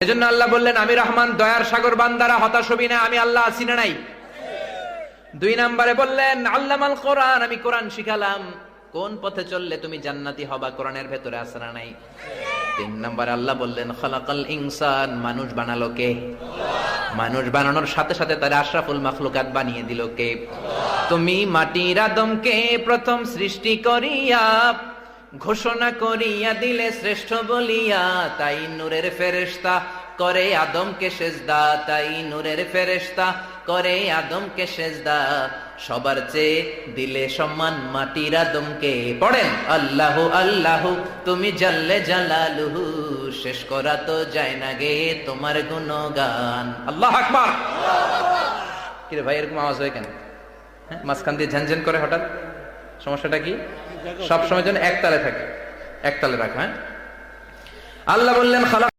এজন্য আল্লাহ বললেন, আমি রহমান, দয়ার সাগর, বান্দারা হতাশ হবি না, আমি আল্লাহ আছি না নাই। 2 নম্বরে বললেন আল্লামাল কোরআন, আমি কোরআন শিখালাম, কোন পথে চললে তুমি জান্নাতি হবা, কোরআনের ভেতরে আছে না নাই। 3 নম্বরে আল্লাহ বললেন খালাকাল ইনসান, মানুষ বানালো কে? মানুষ বানানোর সাথে সাথে তার আশরাফুল মাখলুকাত বানিয়ে দিল কে? তুমি মাটির আদমকে প্রথম সৃষ্টি করিয়া ঘোষণা করিয়া দিলে শ্রেষ্ঠ বলিয়া, তাই নূরের ফেরেশতা করে আদমকে সেজদা, তাই নূরের ফেরেশতা করে আদমকে সেজদা, সবার চেয়ে দিলে সম্মান মাটির আদমকে। পড়েন আল্লাহ আল্লাহ তুমি জাল্লে জালালুহু, শেষ করা তো যায় না গে তোমার গুণগান। আল্লাহু আকবার। কি রে ভাই, এরকম আওয়াজ হয় কেন? মাঝখান দিয়ে ঝনঝন করে হঠাৎ, সমস্যাটা কি? সব সময় যেন একতালে থাকে, একতালে রাখা। আল্লাহ বললেন খালাক